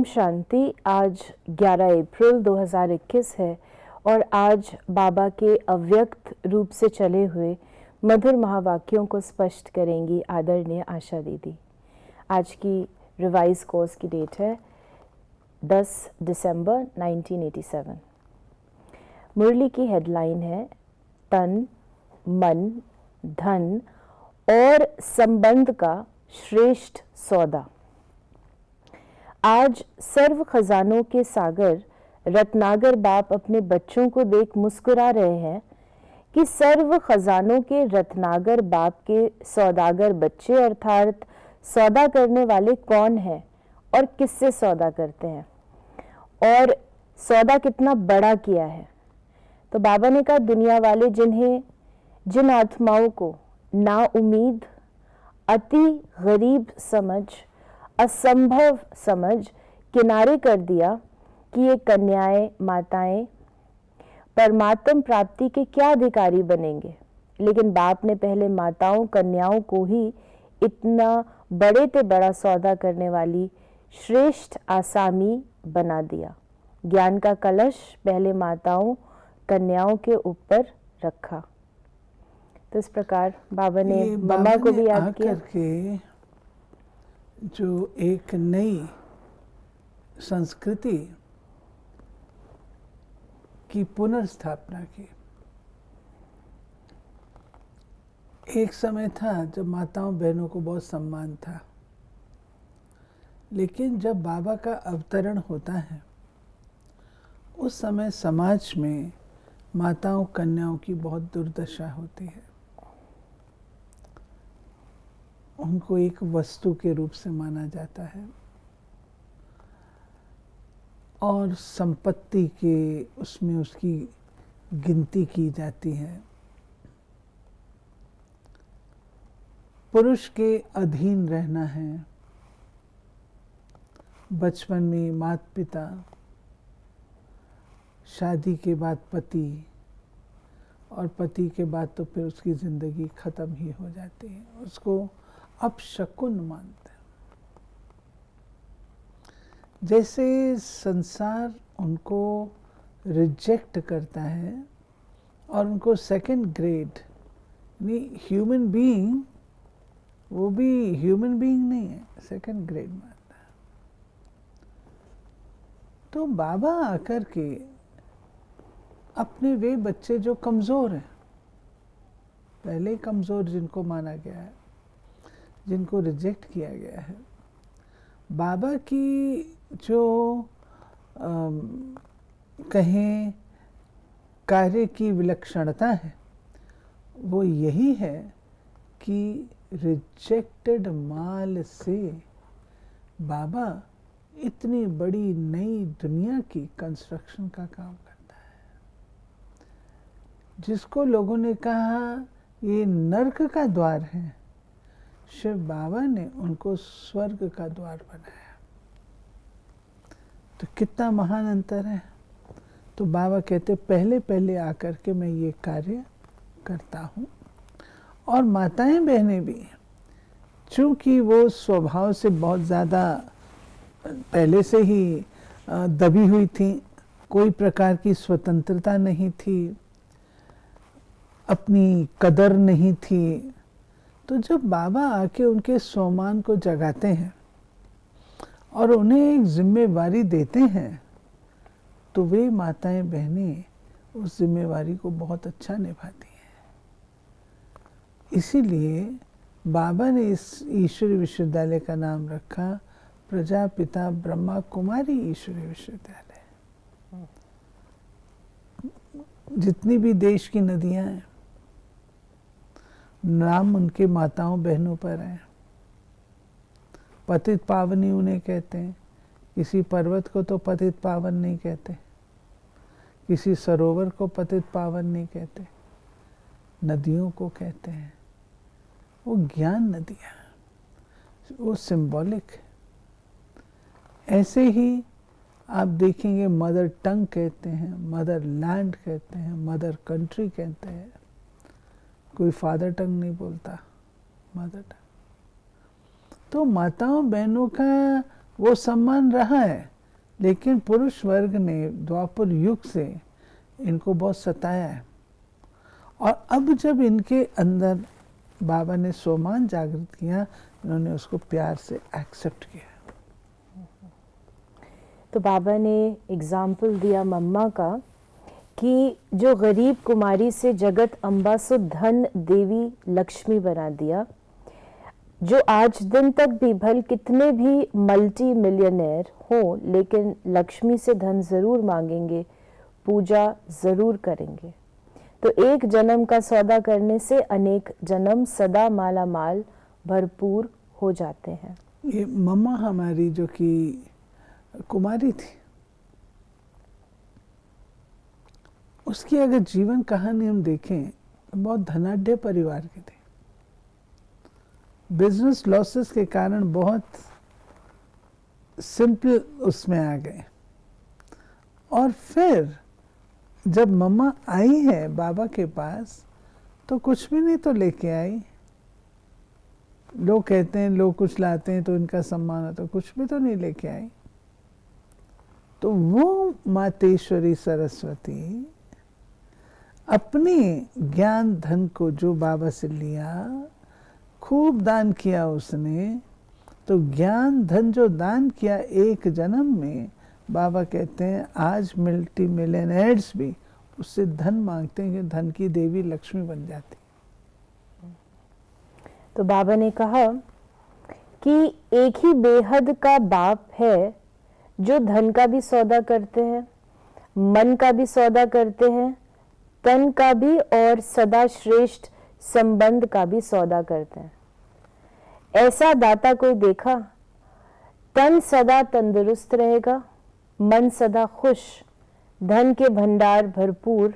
शांति। आज 11 अप्रैल 2021 है और आज बाबा के अव्यक्त रूप से चले हुए मधुर महावाक्यों को स्पष्ट करेंगी आदरणीय आशा दीदी। आज की रिवाइज कोर्स की डेट है 10 दिसंबर 1987। मुरली की हेडलाइन है तन, मन, धन और संबंध का श्रेष्ठ सौदा। आज सर्व खजानों के सागर रत्नागर बाप अपने बच्चों को देख मुस्कुरा रहे हैं कि सर्व खजानों के रत्नागर बाप के सौदागर बच्चे अर्थात सौदा करने वाले कौन हैं और किससे सौदा करते हैं और सौदा कितना बड़ा किया है। तो बाबा ने कहा दुनिया वाले जिन आत्माओं को ना उम्मीद, अति गरीब समझ, असंभव समझ किनारे कर दिया कि ये कन्याएं माताएं परमात्म प्राप्ति के क्या अधिकारी बनेंगे, लेकिन बाप ने पहले माताओं कन्याओं को ही इतना बड़े ते बड़ा सौदा करने वाली श्रेष्ठ आसामी बना दिया। ज्ञान का कलश पहले माताओं कन्याओं के ऊपर रखा। तो इस प्रकार बाबा ने मम्मा को भी याद किया करके जो एक नई संस्कृति की पुनर्स्थापना की। एक समय था जब माताओं बहनों को बहुत सम्मान था, लेकिन जब बाबा का अवतरण होता है उस समय समाज में माताओं कन्याओं की बहुत दुर्दशा होती है। उनको एक वस्तु के रूप से माना जाता है और संपत्ति के उसमें उसकी गिनती की जाती है। पुरुष के अधीन रहना है। बचपन में माता पिता, शादी के बाद पति और पति के बाद तो फिर उसकी जिंदगी खत्म ही हो जाती है। उसको अपशकुन मानते हैं। जैसे संसार उनको रिजेक्ट करता है और उनको सेकंड ग्रेड यानी ह्यूमन बीइंग, वो भी ह्यूमन बीइंग नहीं है, सेकंड ग्रेड मानता है। तो बाबा आकर के अपने वे बच्चे जो कमज़ोर हैं, पहले कमज़ोर जिनको माना गया है, जिनको रिजेक्ट किया गया है, बाबा की जो कहें कार्य की विलक्षणता है वो यही है कि रिजेक्टेड माल से बाबा इतनी बड़ी नई दुनिया की कंस्ट्रक्शन का काम करता है। जिसको लोगों ने कहा ये नर्क का द्वार है, शिव बाबा ने उनको स्वर्ग का द्वार बनाया। तो कितना महान अंतर है। तो बाबा कहते पहले पहले आकर के मैं ये कार्य करता हूँ। और माताएं बहनें भी, चूँकि वो स्वभाव से बहुत ज़्यादा पहले से ही दबी हुई थी, कोई प्रकार की स्वतंत्रता नहीं थी, अपनी कदर नहीं थी। तो जब बाबा आके उनके सम्मान को जगाते हैं और उन्हें एक जिम्मेवारी देते हैं तो वे माताएं बहनें उस जिम्मेवारी को बहुत अच्छा निभाती हैं। इसीलिए बाबा ने इस ईश्वरीय विश्वविद्यालय का नाम रखा प्रजापिता ब्रह्मा कुमारी ईश्वरीय विश्वविद्यालय। जितनी भी देश की नदियां हैं, नाम उनके माताओं बहनों पर है। पतित पावनी उन्हें कहते हैं। किसी पर्वत को तो पतित पावन नहीं कहते, किसी सरोवर को पतित पावन नहीं कहते, नदियों को कहते हैं। वो ज्ञान नदियाँ, वो सिंबॉलिक है। ऐसे ही आप देखेंगे मदर टंग कहते हैं, मदर लैंड कहते हैं, मदर कंट्री कहते हैं। कोई फादर टंग नहीं बोलता, मदर टंग। तो माताओं बहनों का वो सम्मान रहा है, लेकिन पुरुष वर्ग ने द्वापर युग से इनको बहुत सताया है, और अब जब इनके अंदर बाबा ने सोमान जागृत किया, इन्होंने उसको प्यार से एक्सेप्ट किया। तो बाबा ने एग्जाम्पल दिया मम्मा का कि जो गरीब कुमारी से जगत अम्बा सो धन देवी लक्ष्मी बना दिया, जो आज दिन तक भी भल कितने भी मल्टी मिलियनेयर हो, लेकिन लक्ष्मी से धन जरूर मांगेंगे, पूजा जरूर करेंगे। तो एक जन्म का सौदा करने से अनेक जन्म सदा माला माल भरपूर हो जाते हैं। ये मम्मा हमारी जो कि कुमारी थी, उसकी अगर जीवन कहानी हम देखें तो बहुत धनाढ्य परिवार के थे। बिजनेस लॉसेस के कारण बहुत सिंपल उसमें आ गए, और फिर जब मम्मा आई है बाबा के पास तो कुछ भी नहीं तो लेके आई। लोग कहते हैं लोग कुछ लाते हैं तो इनका सम्मान होता, कुछ भी तो नहीं लेके आई। तो वो मातेश्वरी सरस्वती अपने ज्ञान धन को जो बाबा से लिया, खूब दान किया उसने। तो ज्ञान धन जो दान किया एक जन्म में, बाबा कहते हैं आज मल्टी मिलियनेयर्स भी उससे धन मांगते हैं कि धन की देवी लक्ष्मी बन जाती। तो बाबा ने कहा कि एक ही बेहद का बाप है जो धन का भी सौदा करते हैं, मन का भी सौदा करते हैं, तन का भी, और सदा श्रेष्ठ संबंध का भी सौदा करते हैं। ऐसा दाता कोई देखा? तन सदा तंदुरुस्त रहेगा, मन सदा खुश, धन के भंडार भरपूर,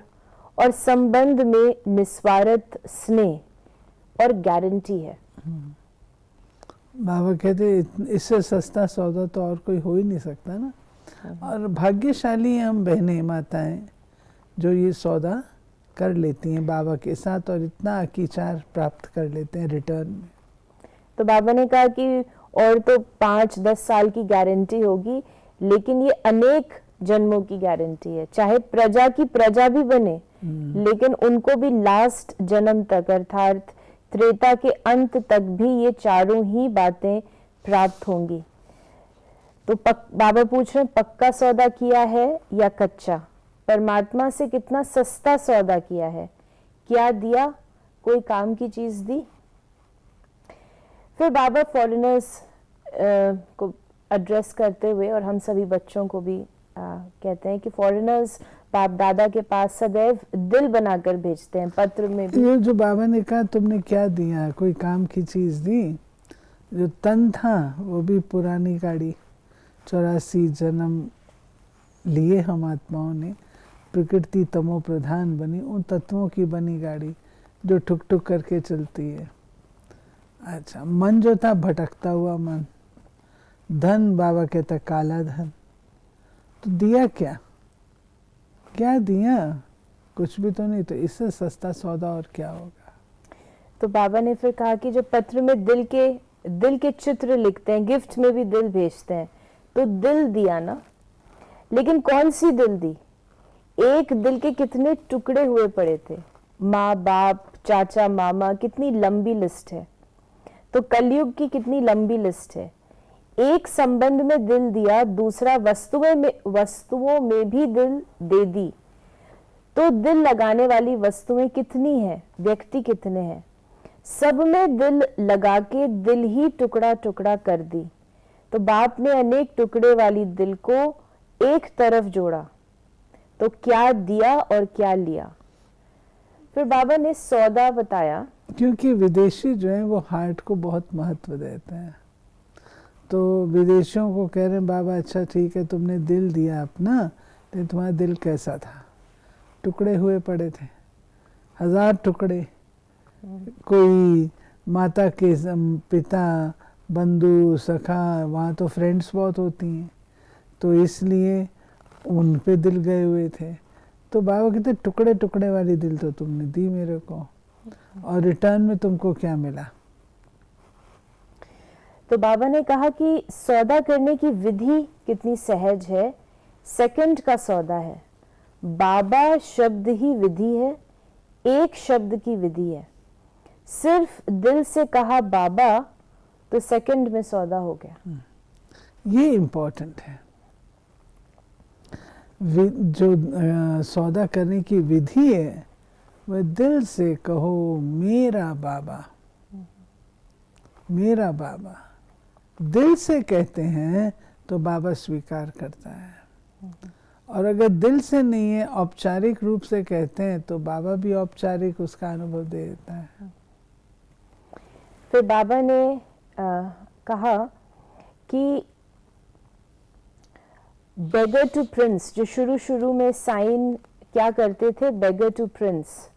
और संबंध में निस्वार्थ स्नेह और गारंटी है। बाबा कहते इससे सस्ता सौदा तो और कोई हो ही नहीं सकता ना। और भाग्यशाली हैं हम बहनें माताएं जो ये सौदा कर लेती हैं बाबा के साथ, और इतना अकीचार प्राप्त कर लेते हैं रिटर्न में। तो बाबा ने कहा कि और तो 5-10 साल की गारंटी होगी, लेकिन ये अनेक जन्मों की गारंटी है। चाहे प्रजा की प्रजा भी बने, लेकिन उनको भी लास्ट जन्म तक अर्थात त्रेता के अंत तक भी ये चारों ही बातें प्राप्त होंगी। तो बाबा पूछ रहे हैं पक्का सौदा किया है या कच्चा? परमात्मा से कितना सस्ता सौदा किया है? क्या दिया? कोई काम की चीज दी? फिर बाबा फॉरेनर्स को एड्रेस करते हुए, और हम सभी बच्चों को भी कहते हैं कि फॉरेनर्स बाप दादा के पास सदैव दिल बनाकर भेजते हैं, पत्र में भी। ये जो बाबा ने कहा तुमने क्या दिया, कोई काम की चीज दी? जो तन था वो भी पुरानी गाड़ी, 84 जन्म लिए हम आत्माओं ने, प्रकृति तमो प्रधान बनी, उन तत्वों की बनी गाड़ी जो ठुक ठुक करके चलती है। अच्छा, मन जो था भटकता हुआ मन, धन बाबा कहता काला धन। तो दिया क्या? क्या दिया? कुछ भी तो नहीं। तो इससे सस्ता सौदा और क्या होगा? तो बाबा ने फिर कहा कि जो पत्र में दिल के चित्र लिखते हैं, गिफ्ट में भी दिल भेजते हैं, तो दिल दिया ना, लेकिन कौन सी दिल दी? एक दिल के कितने टुकड़े हुए पड़े थे, माँ बाप चाचा मामा, कितनी लंबी लिस्ट है। तो कलयुग की कितनी लंबी लिस्ट है। एक संबंध में दिल दिया, दूसरा वस्तुओं में भी दिल दे दी। तो दिल लगाने वाली वस्तुएं कितनी है, व्यक्ति कितने हैं, सब में दिल लगा के दिल ही टुकड़ा टुकड़ा कर दी। तो बाप ने अनेक टुकड़े वाली दिल को एक तरफ जोड़ा। तो क्या दिया और क्या लिया? फिर बाबा ने सौदा बताया। क्योंकि विदेशी जो है वो हार्ट को बहुत महत्व देते हैं, तो विदेशियों को कह रहे हैं बाबा अच्छा ठीक है तुमने दिल दिया अपना, लेकिन तुम्हारा दिल कैसा था? टुकड़े हुए पड़े थे, 1000 टुकड़े। कोई माता के पिता, बंधु, सखा, वहाँ तो फ्रेंड्स बहुत होती हैं, तो इसलिए उन पे दिल गए हुए थे। तो बाबा कहते टुकड़े टुकड़े वाली दिल तो तुमने दी मेरे को, और रिटर्न में तुमको क्या मिला? तो बाबा ने कहा कि सौदा करने की विधि कितनी सहज है, सेकंड का सौदा है। बाबा शब्द ही विधि है, एक शब्द की विधि है। सिर्फ दिल से कहा बाबा तो सेकंड में सौदा हो गया। ये इम्पोर्टेंट है। जो सौदा करने की विधि है वह दिल से कहो मेरा बाबा, मेरा बाबा। दिल से कहते हैं तो बाबा स्वीकार करता है, और अगर दिल से नहीं है, औपचारिक रूप से कहते हैं, तो बाबा भी औपचारिक उसका अनुभव दे देता है। फिर बाबा ने कहा कि बेगर टू प्रिंस, जो शुरू में साइन क्या करते थे, बेगर टू प्रिंस,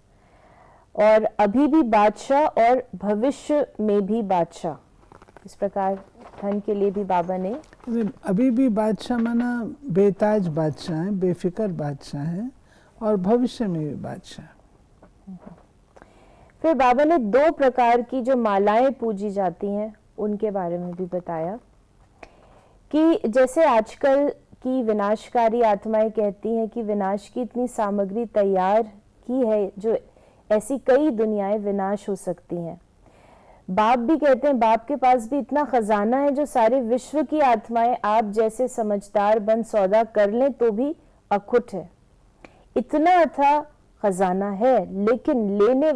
और अभी भी बादशाह और भविष्य में भी बादशाह। इस प्रकार धन के लिए भी बाबा ने, अभी भी बादशाह माना बेताज बादशाह है, बेफिक्र बादशाह है, और भविष्य में भी बादशाह। फिर बाबा ने 2 प्रकार की जो मालाएं पूजी जाती हैं उनके बारे में भी बताया कि जैसे आजकल की विनाशकारी आत्माएं कहती हैं कि विनाश की इतनी सामग्री तैयार की है, जो ऐसी कई दुनियाएं विनाश हो सकती हैं। बाप भी कहते हैं बाप के पास भी इतना खजाना है जो सारे विश्व की आत्माएं आप जैसे समझदार बन सौदा कर लें तो भी अखुट है। इतना अथा खजाना है, लेकिन लेने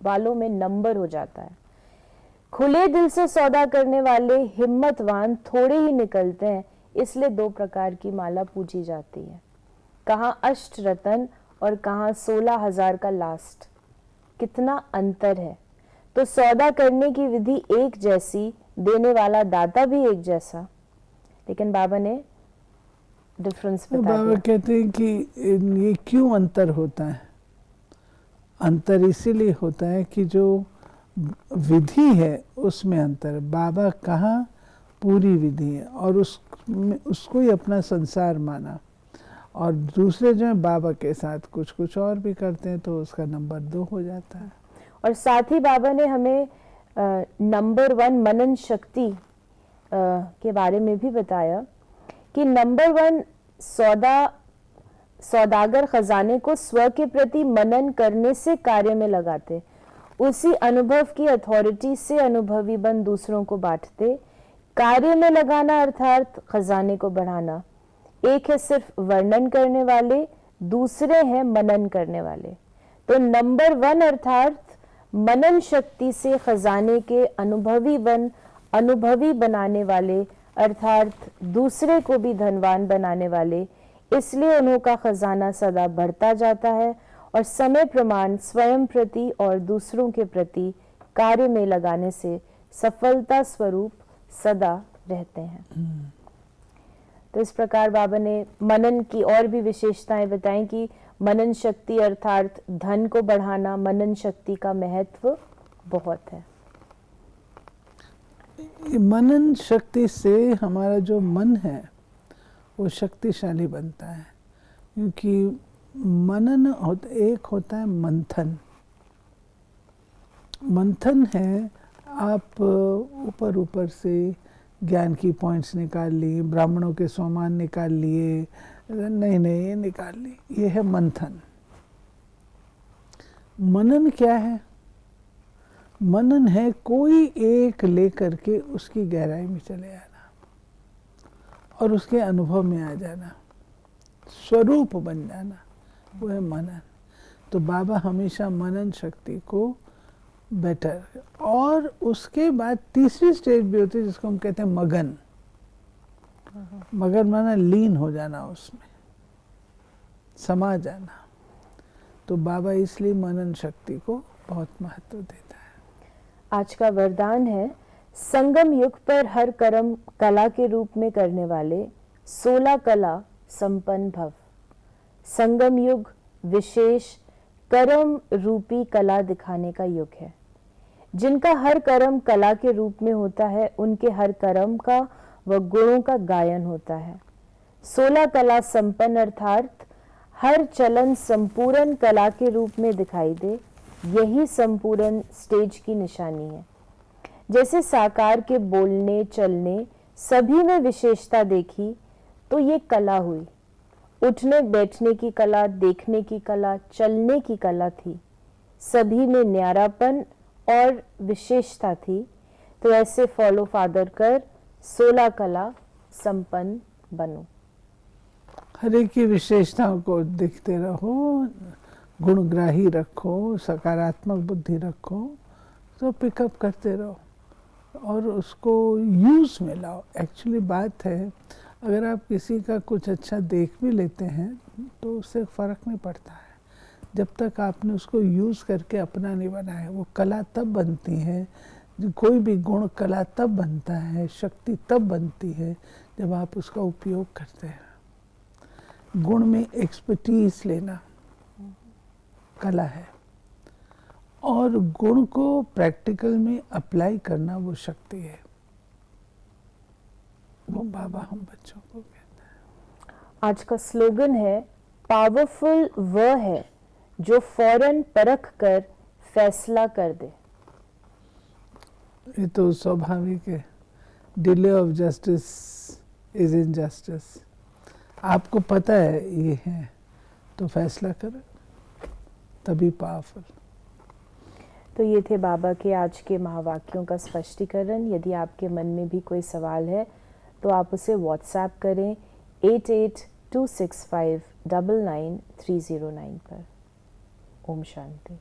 वालों में नंबर हो जाता है। खुले दिल से सौदा करने वाले हिम्मतवान थोड़े ही निकलते हैं, इसलिए 2 प्रकार की माला पूजी जाती है। कहाँ अष्ट रतन और कहाँ 16,000 का लास्ट। कितना अंतर है। तो सौदा करने की विधि एक जैसी, देने वाला दाता भी एक जैसा, लेकिन बाबा ने डिफरेंस बता दिया। बाबा कहते हैं कि ये क्यों अंतर होता है। अंतर इसीलिए होता है कि जो विधि है उसमें अंतर। बाबा कहाँ पूरी विधि है और उसको ही अपना संसार माना, और दूसरे जो है बाबा के साथ कुछ और भी करते हैं, तो उसका नंबर 2 हो जाता है। और साथ ही बाबा ने हमें नंबर 1 मनन शक्ति के बारे में भी बताया कि नंबर 1 सौदागर खजाने को स्व के प्रति मनन करने से कार्य में लगाते, उसी अनुभव की अथॉरिटी से अनुभवी बन दूसरों को बांटते। कार्य में लगाना अर्थात खजाने को बढ़ाना। एक है सिर्फ वर्णन करने वाले, दूसरे हैं मनन करने वाले। तो नंबर 1 अर्थात मनन शक्ति से खजाने के अनुभवी बनाने वाले, अर्थात दूसरे को भी धनवान बनाने वाले। इसलिए उनका खजाना सदा बढ़ता जाता है और समय प्रमाण स्वयं प्रति और दूसरों के प्रति कार्य में लगाने से सफलता स्वरूप सदा रहते हैं। तो इस प्रकार बाबा ने मनन की और भी विशेषताएं बताई कि मनन शक्ति अर्थात धन को बढ़ाना, मनन शक्ति का महत्व बहुत है। मनन शक्ति से हमारा जो मन है वो शक्तिशाली बनता है, क्योंकि मनन एक होता है मंथन। मंथन है आप ऊपर से ज्ञान की पॉइंट्स निकाल ली, ब्राह्मणों के सोमान निकाल लिए, नहीं ये निकाल ली, ये है मंथन। मनन क्या है? मनन है कोई एक लेकर के उसकी गहराई में चले आना और उसके अनुभव में आ जाना, स्वरूप बन जाना, वो है मनन। तो बाबा हमेशा मनन शक्ति को बेटर, और उसके बाद तीसरी स्टेज भी होती है जिसको हम कहते हैं मगन। मगन माना लीन हो जाना, उसमें समा जाना। तो बाबा इसलिए मनन शक्ति को बहुत महत्व देता है। आज का वरदान है, संगम युग पर हर कर्म कला के रूप में करने वाले 16 कला संपन्न भव। संगम युग विशेष कर्म रूपी कला दिखाने का युग है। जिनका हर कर्म कला के रूप में होता है, उनके हर कर्म का व गुणों का गायन होता है। 16 कला संपन्न अर्थात हर चलन संपूर्ण कला के रूप में दिखाई दे, यही संपूर्ण स्टेज की निशानी है। जैसे साकार के बोलने चलने सभी में विशेषता देखी तो ये कला हुई। उठने बैठने की कला, देखने की कला, चलने की कला थी, सभी में न्यारापन और विशेषता थी। तो ऐसे फॉलो फादर कर 16 कला संपन्न बनो। हर एक की विशेषताओं को देखते रहो, गुणग्राही रखो, सकारात्मक बुद्धि रखो, तो पिकअप करते रहो और उसको यूज में लाओ। एक्चुअली बात है, अगर आप किसी का कुछ अच्छा देख भी लेते हैं तो उससे फ़र्क नहीं पड़ता है, जब तक आपने उसको यूज़ करके अपना नहीं बनाया। वो कला तब बनती है, कोई भी गुण कला तब बनता है, शक्ति तब बनती है जब आप उसका उपयोग करते हैं। गुण में एक्सपर्टीज लेना कला है, और गुण को प्रैक्टिकल में अप्लाई करना वो शक्ति है। वो बाबा हम बच्चों को कहते हैं। आज का स्लोगन है, पावरफुल वह है जो फौरन परख कर फैसला कर दे। ये तो स्वाभाविक है, delay of justice is injustice. आपको पता है ये है तो फैसला करें, तभी पावरफुल। तो ये थे बाबा के आज के महावाक्यों का स्पष्टीकरण। यदि आपके मन में भी कोई सवाल है तो आप उसे व्हाट्सएप करें 8826599309 पर। ओम शांति।